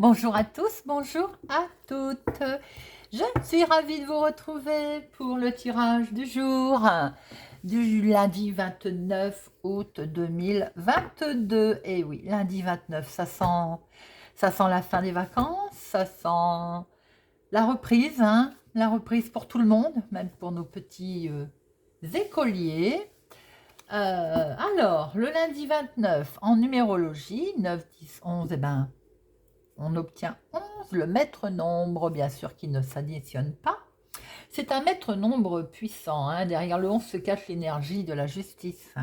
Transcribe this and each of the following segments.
Bonjour à tous, bonjour à toutes. Je suis ravie de vous retrouver pour le tirage du jour du lundi 29 août 2022. Et oui, lundi 29, ça sent la fin des vacances, ça sent la reprise, hein, la reprise pour tout le monde, même pour nos petits écoliers. Alors, le lundi 29, en numérologie, 9, 10, 11, eh ben, on obtient 11, le maître nombre, bien sûr, qui ne s'additionne pas. C'est un maître nombre puissant, hein. Derrière le 11 se cache l'énergie de la justice.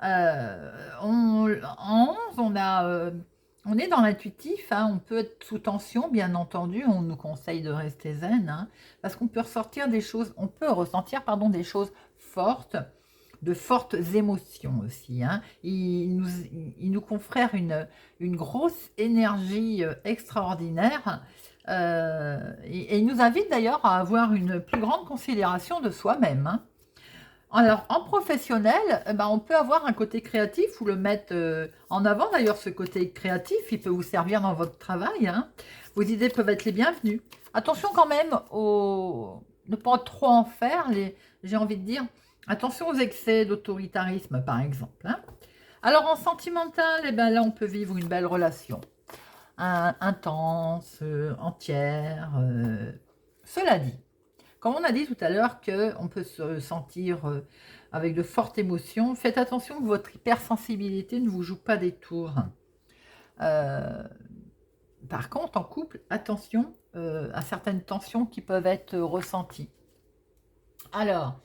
En 11, on est dans l'intuitif, hein. On peut être sous tension, bien entendu. On nous conseille de rester zen, hein, parce qu'on peut ressortir des choses, on peut ressentir, pardon, des choses fortes, de fortes émotions aussi, hein. Il nous confère une grosse énergie extraordinaire, et il nous invite d'ailleurs à avoir une plus grande considération de soi-même, hein. Alors, en professionnel, ben, on peut avoir un côté créatif ou le mettre en avant. D'ailleurs, ce côté créatif, il peut vous servir dans votre travail, hein. Vos idées peuvent être les bienvenues. Attention quand même ne pas trop en faire, j'ai envie de dire. Attention aux excès d'autoritarisme, par exemple, hein. Alors, en sentimental, eh ben, là, on peut vivre une belle relation. Intense, entière. Cela dit, comme on a dit tout à l'heure qu'on peut se sentir avec de fortes émotions, faites attention que votre hypersensibilité ne vous joue pas des tours. Euh, Par contre, en couple, attention à certaines tensions qui peuvent être ressenties. Alors,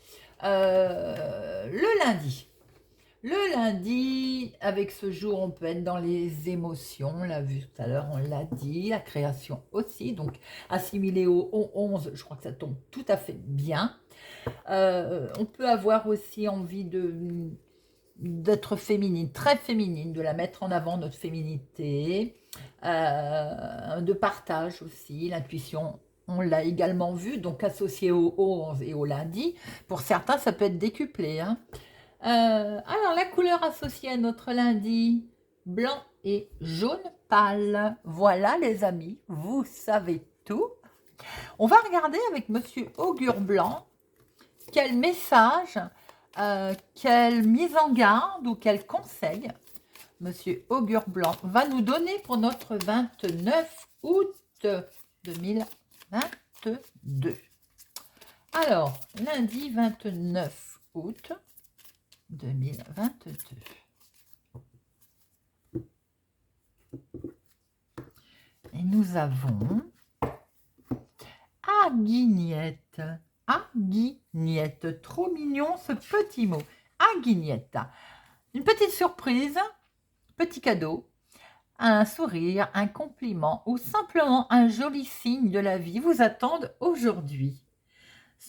le lundi. Le lundi, avec ce jour, on peut être dans les émotions. On l'a vu tout à l'heure, on l'a dit. La création aussi. Donc, assimilé au 11, je crois que ça tombe tout à fait bien. On peut avoir aussi envie d'être féminine, très féminine, de la mettre en avant, notre féminité, de partage aussi, l'intuition, on l'a également vu, donc associé au 11 et au lundi. Pour certains, ça peut être décuplé, hein. Alors, la couleur associée à notre lundi, blanc et jaune pâle. Voilà, les amis, vous savez tout. On va regarder avec Monsieur Augure Blanc quel message, quelle mise en garde ou quel conseil Monsieur Augure Blanc va nous donner pour notre 29 août 2022. Alors, lundi 29 août 2022. Et nous avons Aguignette. Aguignette. Trop mignon ce petit mot. Aguignette. Une petite surprise, petit cadeau, un sourire, un compliment ou simplement un joli signe de la vie vous attendent aujourd'hui.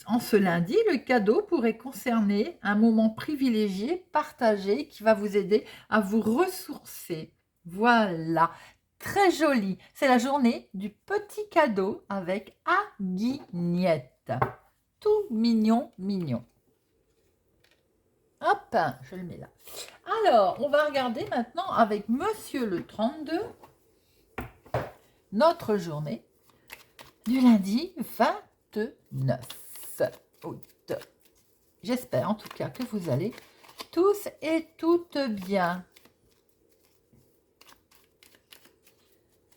En ce lundi, le cadeau pourrait concerner un moment privilégié, partagé, qui va vous aider à vous ressourcer. Voilà, très joli. C'est la journée du petit cadeau avec Aguignette. Tout mignon, mignon. Hop, je le mets là. Alors, on va regarder maintenant avec Monsieur le 32, notre journée du lundi 29 août. J'espère en tout cas que vous allez tous et toutes bien.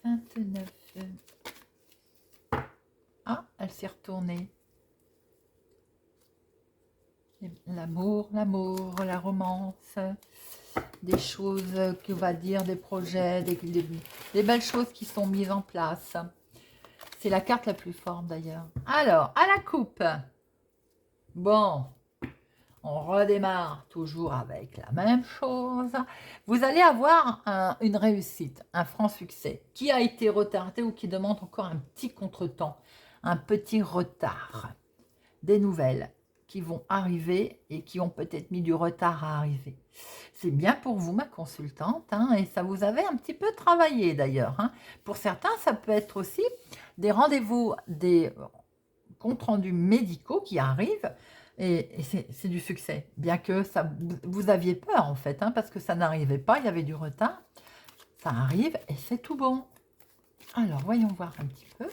29. Ah, elle s'est retournée. L'amour, la romance, des choses qu'on va dire, des projets, des belles choses qui sont mises en place. C'est la carte la plus forte d'ailleurs. Alors, à la coupe. Bon, on redémarre toujours avec la même chose. Vous allez avoir une réussite, un franc succès qui a été retardé ou qui demande encore un petit contretemps, un petit retard. Des nouvelles qui vont arriver et qui ont peut-être mis du retard à arriver. C'est bien pour vous, ma consultante, hein, et ça vous avait un petit peu travaillé d'ailleurs, hein. Pour certains, ça peut être aussi des rendez-vous, des comptes rendus médicaux qui arrivent, et c'est du succès, bien que ça, vous aviez peur en fait, hein, parce que ça n'arrivait pas, il y avait du retard. Ça arrive et c'est tout bon. Alors, voyons voir un petit peu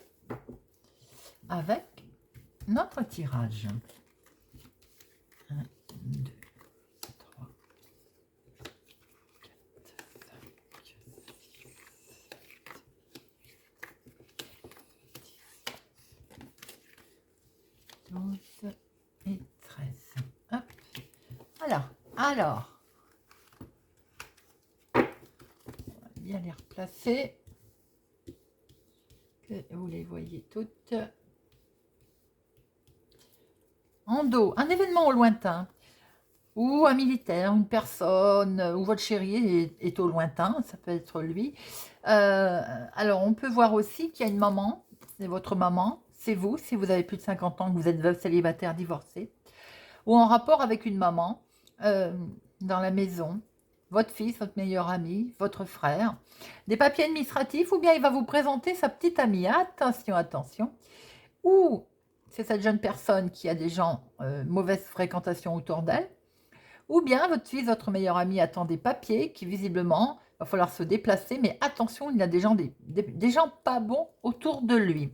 avec notre tirage. 1, 2, 3, 12 et 13. Hop. Alors, on va bien les replacer, que vous les voyez toutes. En dos, un événement au lointain, ou un militaire, une personne, ou votre chéri est au lointain, ça peut être lui. Alors, on peut voir aussi qu'il y a une maman, c'est votre maman, c'est vous, si vous avez plus de 50 ans, que vous êtes veuve, célibataire, divorcé, ou en rapport avec une maman euh, dans la maison, votre fils, votre meilleur ami, votre frère, des papiers administratifs, ou bien il va vous présenter sa petite amie. Attention, attention. Ou c'est cette jeune personne qui a des gens, mauvaise fréquentation autour d'elle, ou bien votre fils, votre meilleur ami attend des papiers qui visiblement, va falloir se déplacer, mais attention, il y a des gens pas bons autour de lui.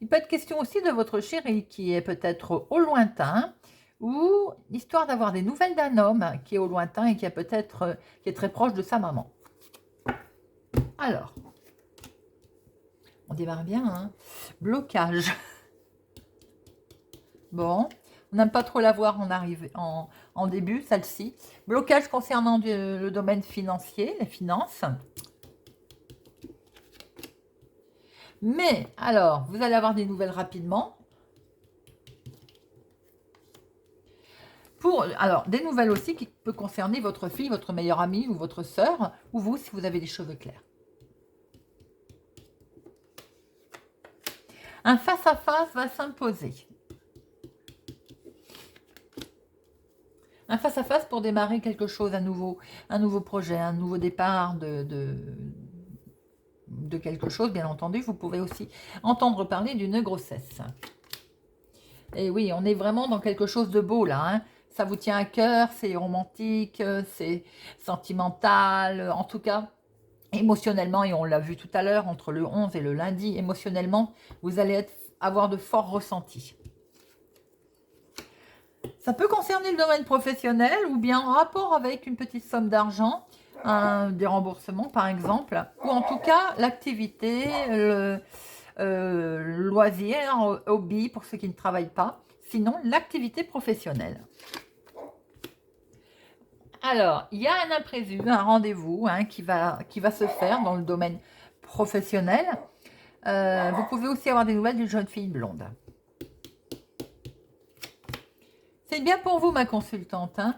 Il peut être question aussi de votre chéri qui est peut-être au lointain, ou l'histoire d'avoir des nouvelles d'un homme qui est au lointain et qui est très proche de sa maman. Alors, on démarre bien, hein. Blocage. Bon, on n'aime pas trop la voir en début, celle-ci. Blocage concernant le domaine financier, les finances. Mais, alors, vous allez avoir des nouvelles rapidement. Alors, des nouvelles aussi qui peuvent concerner votre fille, votre meilleure amie ou votre sœur, ou vous, si vous avez les cheveux clairs. Un face-à-face va s'imposer. Un face-à-face pour démarrer quelque chose, un nouveau projet, un nouveau départ de quelque chose, bien entendu. Vous pouvez aussi entendre parler d'une grossesse. Et oui, on est vraiment dans quelque chose de beau là, hein. Ça vous tient à cœur, c'est romantique, c'est sentimental, en tout cas, émotionnellement, et on l'a vu tout à l'heure, entre le 11 et le lundi, émotionnellement, vous allez avoir de forts ressentis. Ça peut concerner le domaine professionnel ou bien en rapport avec une petite somme d'argent, des remboursements par exemple, ou en tout cas l'activité, le loisir, hobby pour ceux qui ne travaillent pas, sinon l'activité professionnelle. Alors, il y a un imprévu, un rendez-vous qui va se faire dans le domaine professionnel. Vous pouvez aussi avoir des nouvelles d'une jeune fille blonde. C'est bien pour vous, ma consultante, hein.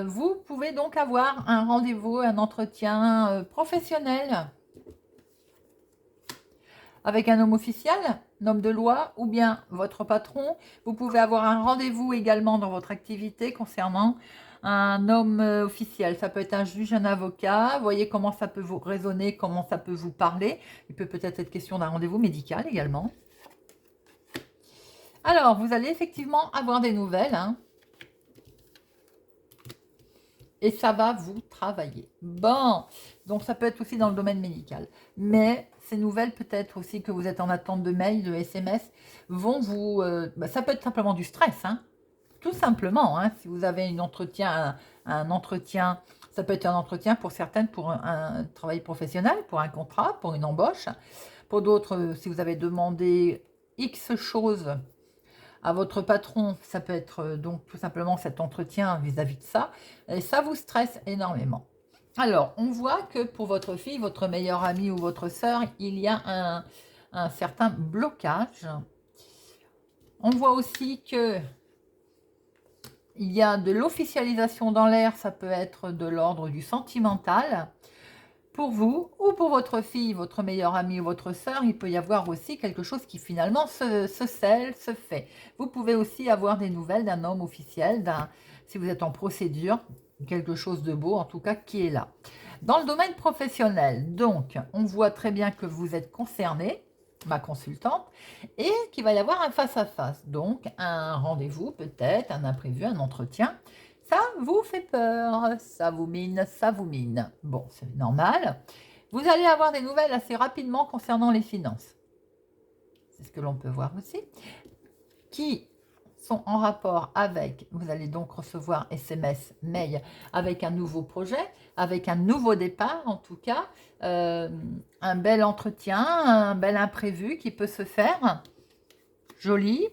Vous pouvez donc avoir un rendez-vous, un entretien professionnel avec un homme officiel, un homme de loi ou bien votre patron. Vous pouvez avoir un rendez-vous également dans votre activité concernant un homme officiel. Ça peut être un juge, un avocat. Vous voyez comment ça peut vous résonner, comment ça peut vous parler. Il peut peut-être être question d'un rendez-vous médical également. Alors, vous allez effectivement avoir des nouvelles, hein. Et ça va vous travailler. Bon, donc ça peut être aussi dans le domaine médical. Mais ces nouvelles, peut-être aussi que vous êtes en attente de mails, de SMS, vont vous... ça peut être simplement du stress, hein. Tout simplement, hein. Si vous avez un entretien, ça peut être un entretien pour certaines pour un travail professionnel, pour un contrat, pour une embauche. Pour d'autres, si vous avez demandé X choses à votre patron, ça peut être donc tout simplement cet entretien vis-à-vis de ça, et ça vous stresse énormément. Alors, on voit que pour votre fille, votre meilleure amie ou votre sœur, il y a un certain blocage. On voit aussi que il y a de l'officialisation dans l'air, ça peut être de l'ordre du sentimental. Pour vous ou pour votre fille, votre meilleure amie ou votre sœur, il peut y avoir aussi quelque chose qui finalement se scelle, se fait. Vous pouvez aussi avoir des nouvelles d'un homme officiel, si vous êtes en procédure, quelque chose de beau en tout cas qui est là. Dans le domaine professionnel, donc, on voit très bien que vous êtes concerné, ma consultante, et qu'il va y avoir un face-à-face. Donc, un rendez-vous peut-être, un imprévu, un entretien. Ça vous fait peur, ça vous mine, ça vous mine. Bon, c'est normal. Vous allez avoir des nouvelles assez rapidement concernant les finances. C'est ce que l'on peut voir aussi. Qui sont en rapport avec, vous allez donc recevoir SMS, mail, avec un nouveau projet, avec un nouveau départ en tout cas, un bel entretien, un bel imprévu qui peut se faire, joli.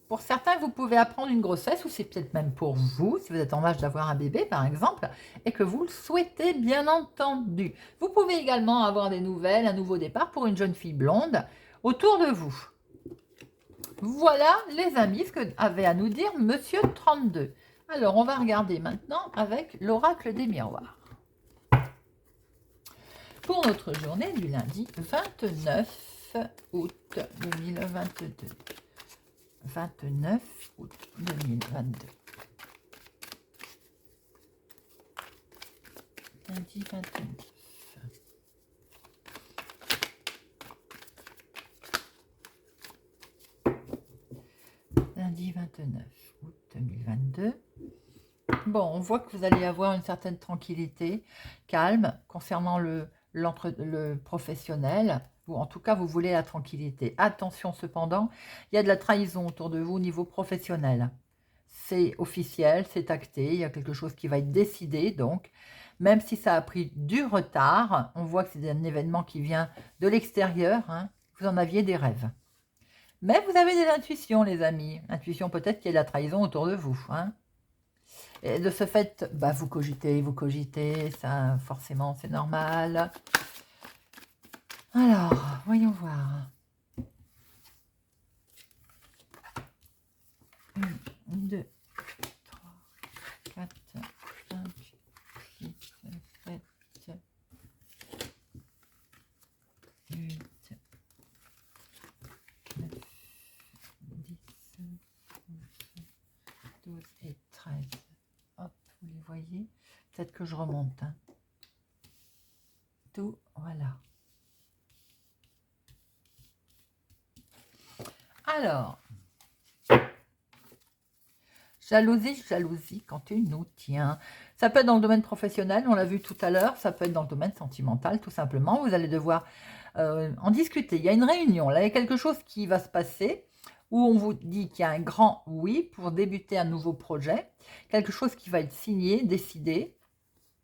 Pour certains, vous pouvez apprendre une grossesse, ou c'est peut-être même pour vous, si vous êtes en âge d'avoir un bébé par exemple, et que vous le souhaitez bien entendu. Vous pouvez également avoir des nouvelles, un nouveau départ pour une jeune fille blonde autour de vous. Voilà les amis, ce que avait à nous dire Monsieur 32. Alors, on va regarder maintenant avec l'oracle des miroirs. Pour notre journée du lundi 29 août 2022. 29 août 2022. Lundi 29. Lundi 29 août 2022. Bon, on voit que vous allez avoir une certaine tranquillité, calme, concernant le professionnel, ou en tout cas, vous voulez la tranquillité. Attention cependant, il y a de la trahison autour de vous au niveau professionnel. C'est officiel, c'est acté, il y a quelque chose qui va être décidé, donc, même si ça a pris du retard, on voit que c'est un événement qui vient de l'extérieur, hein, vous en aviez des rêves. Mais vous avez des intuitions, les amis. Intuition peut-être qu'il y a de la trahison autour de vous. Hein. Et de ce fait, bah, vous cogitez, ça forcément c'est normal. Alors, voyons voir. 1, 2, 3, 4, 5, 6, 7, 8, 9, 10, 12 et 13. Hop, vous les voyez. Peut-être que je remonte. Hein. Tout, voilà. Alors, jalousie quand tu nous tiens. Ça peut être dans le domaine professionnel, on l'a vu tout à l'heure, ça peut être dans le domaine sentimental, tout simplement. Vous allez devoir en discuter. Il y a une réunion, là, il y a quelque chose qui va se passer où on vous dit qu'il y a un grand oui pour débuter un nouveau projet, quelque chose qui va être signé, décidé,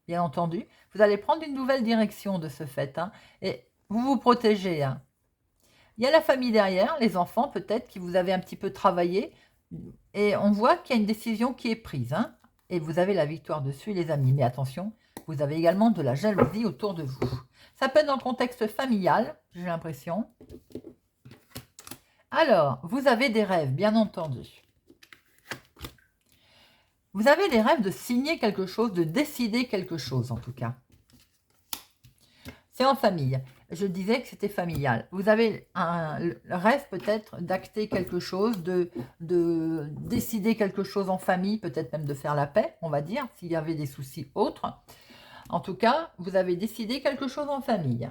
bien entendu. Vous allez prendre une nouvelle direction de ce fait, hein, et vous vous protégez. Hein. Il y a la famille derrière, les enfants peut-être, qui vous avez un petit peu travaillé, et on voit qu'il y a une décision qui est prise, hein, et vous avez la victoire dessus, les amis. Mais attention, vous avez également de la jalousie autour de vous. Ça peut être dans le contexte familial, j'ai l'impression. Alors, vous avez des rêves, bien entendu. Vous avez des rêves de signer quelque chose, de décider quelque chose, en tout cas. C'est en famille. Je disais que c'était familial. Vous avez un rêve peut-être d'acter quelque chose, de décider quelque chose en famille, peut-être même de faire la paix, on va dire, s'il y avait des soucis autres. En tout cas, vous avez décidé quelque chose en famille.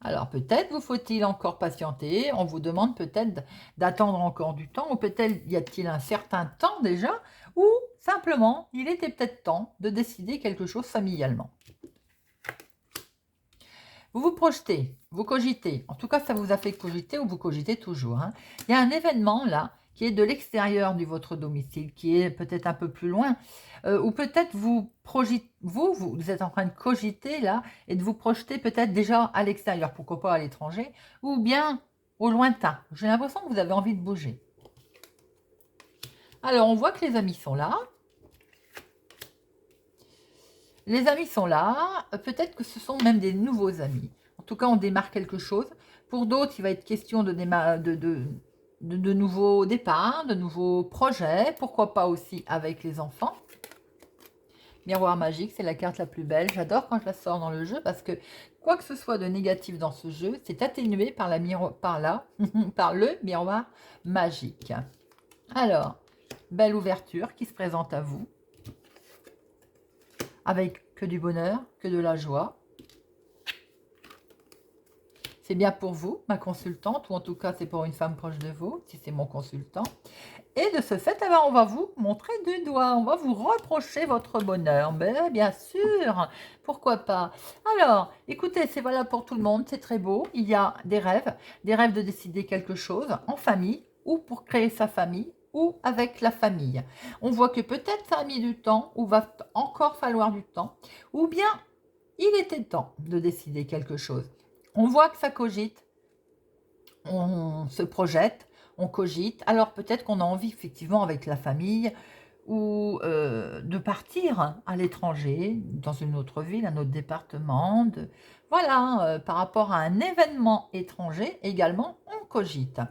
Alors peut-être vous faut-il encore patienter, on vous demande peut-être d'attendre encore du temps, ou peut-être y a-t-il un certain temps déjà, ou simplement il était peut-être temps de décider quelque chose familialement. Vous vous projetez, vous cogitez, en tout cas ça vous a fait cogiter ou vous cogitez toujours. Hein. Il y a un événement là qui est de l'extérieur de votre domicile, qui est peut-être un peu plus loin, ou peut-être vous êtes en train de cogiter là, et de vous projeter peut-être déjà à l'extérieur, pourquoi pas à l'étranger, ou bien au lointain. J'ai l'impression que vous avez envie de bouger. Alors on voit que les amis sont là. Les amis sont là, peut-être que ce sont même des nouveaux amis. En tout cas, on démarre quelque chose. Pour d'autres, il va être question de nouveaux départs, de nouveaux projets. Pourquoi pas aussi avec les enfants. Miroir magique, c'est la carte la plus belle. J'adore quand je la sors dans le jeu parce que quoi que ce soit de négatif dans ce jeu, c'est atténué par le miroir magique. Alors, belle ouverture qui se présente à vous. Avec que du bonheur, que de la joie. C'est bien pour vous, ma consultante, ou en tout cas c'est pour une femme proche de vous, si c'est mon consultant. Et de ce fait, eh ben, on va vous montrer du doigt, on va vous reprocher votre bonheur. Mais bien sûr, pourquoi pas. Alors, écoutez, c'est valable pour tout le monde, c'est très beau. Il y a des rêves de décider quelque chose en famille ou pour créer sa famille ou avec la famille. On voit que peut-être ça a mis du temps ou va encore falloir du temps ou bien il était temps de décider quelque chose. On voit que ça cogite, on se projette, on cogite. Alors peut-être qu'on a envie effectivement avec la famille ou de partir à l'étranger, dans une autre ville, un autre département. Voilà, par rapport à un événement étranger également, on cogite.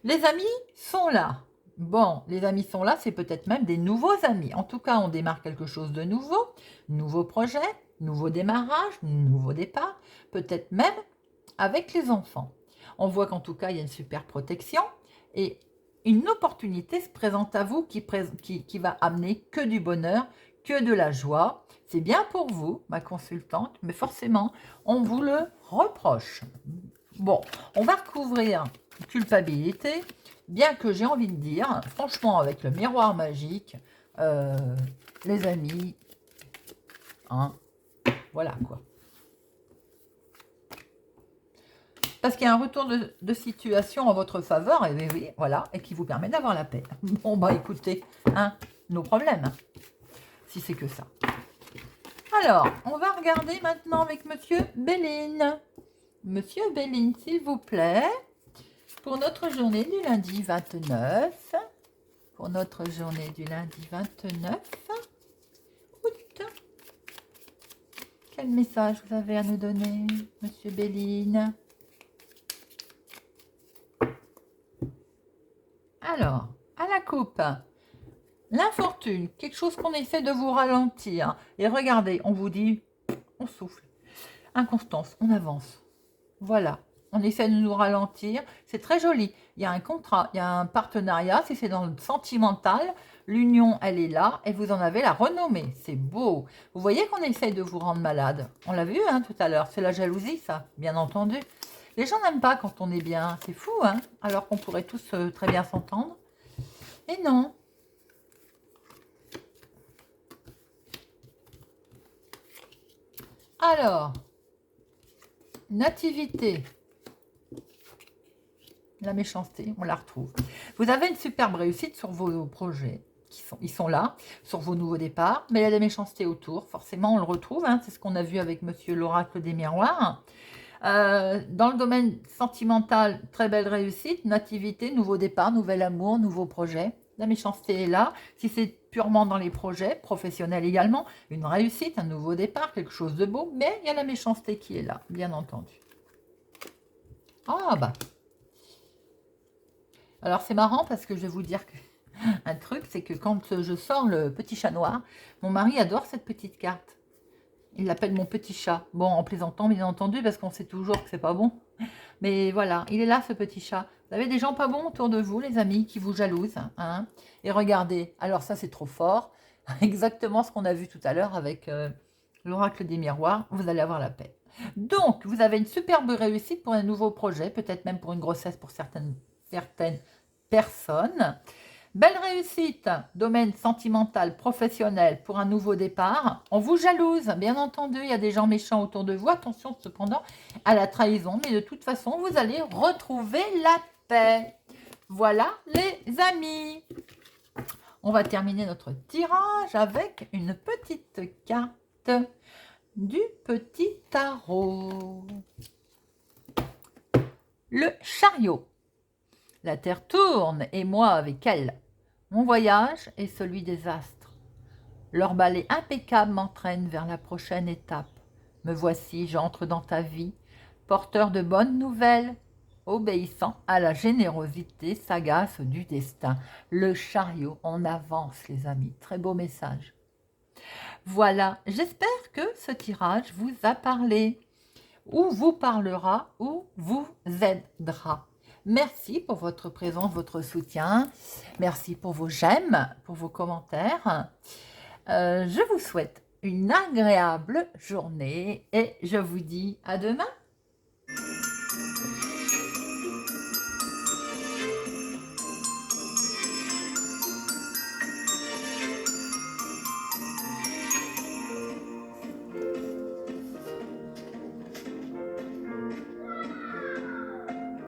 Les amis sont là. Bon, les amis sont là, c'est peut-être même des nouveaux amis. En tout cas, on démarre quelque chose de nouveau projet, nouveau démarrage, nouveau départ, peut-être même avec les enfants. On voit qu'en tout cas, il y a une super protection et une opportunité se présente à vous qui va amener que du bonheur, que de la joie. C'est bien pour vous, ma consultante, mais forcément, on vous le reproche. Bon, on va recouvrir culpabilité, bien que j'ai envie de dire, franchement, avec le miroir magique, les amis, hein, voilà quoi. Parce qu'il y a un retour de situation en votre faveur, et oui, voilà, et qui vous permet d'avoir la paix. Bon, bah écoutez, hein, nos problèmes, si c'est que ça. Alors, on va regarder maintenant avec Monsieur Béline. Monsieur Béline, s'il vous plaît, pour notre journée du lundi 29, pour notre journée du lundi 29 août, quel message vous avez à nous donner, Monsieur Béline? Alors, à la coupe, l'infortune, quelque chose qu'on essaie de vous ralentir. Et regardez, on vous dit, on souffle. Inconstance, on avance. Voilà, on essaie de nous ralentir. C'est très joli. Il y a un contrat, il y a un partenariat. Si c'est dans le sentimental, l'union, elle est là et vous en avez la renommée. C'est beau. Vous voyez qu'on essaye de vous rendre malade. On l'a vu hein, tout à l'heure. C'est la jalousie, ça, bien entendu. Les gens n'aiment pas quand on est bien. C'est fou, hein, alors qu'on pourrait tous très bien s'entendre. Et non. Alors, nativité. La méchanceté, on la retrouve. Vous avez une superbe réussite sur vos projets. Ils sont là, sur vos nouveaux départs. Mais il y a des méchancetés autour. Forcément, on le retrouve. Hein, c'est ce qu'on a vu avec Monsieur l'Oracle des Miroirs. Dans le domaine sentimental, très belle réussite, nativité, nouveau départ, nouvel amour, nouveau projet. La méchanceté est là. Si c'est purement dans les projets, professionnels également, une réussite, un nouveau départ, quelque chose de beau, mais il y a la méchanceté qui est là, bien entendu. Ah bah. Alors c'est marrant parce que je vais vous dire un truc, c'est que quand je sors le petit chat noir, mon mari adore cette petite carte. Il l'appelle mon petit chat. Bon, en plaisantant, bien entendu, parce qu'on sait toujours que c'est pas bon. Mais voilà, il est là, ce petit chat. Vous avez des gens pas bons autour de vous, les amis, qui vous jalousent. Hein, et regardez, alors ça, c'est trop fort. Exactement ce qu'on a vu tout à l'heure avec l'oracle des miroirs. Vous allez avoir la paix. Donc, vous avez une superbe réussite pour un nouveau projet, peut-être même pour une grossesse pour certaines personnes. Belle réussite, domaine sentimental, professionnel pour un nouveau départ. On vous jalouse, bien entendu, il y a des gens méchants autour de vous. Attention cependant à la trahison, mais de toute façon, vous allez retrouver la paix. Voilà les amis. On va terminer notre tirage avec une petite carte du petit tarot. Le chariot. La terre tourne et moi avec elle. Mon voyage est celui des astres. Leur balai impeccable m'entraîne vers la prochaine étape. Me voici, j'entre dans ta vie, porteur de bonnes nouvelles, obéissant à la générosité sagace du destin. Le chariot, on avance les amis. Très beau message. Voilà, j'espère que ce tirage vous a parlé, ou vous parlera, ou vous aidera. Merci pour votre présence, votre soutien. Merci pour vos j'aime, pour vos commentaires. Je vous souhaite une agréable journée et je vous dis à demain.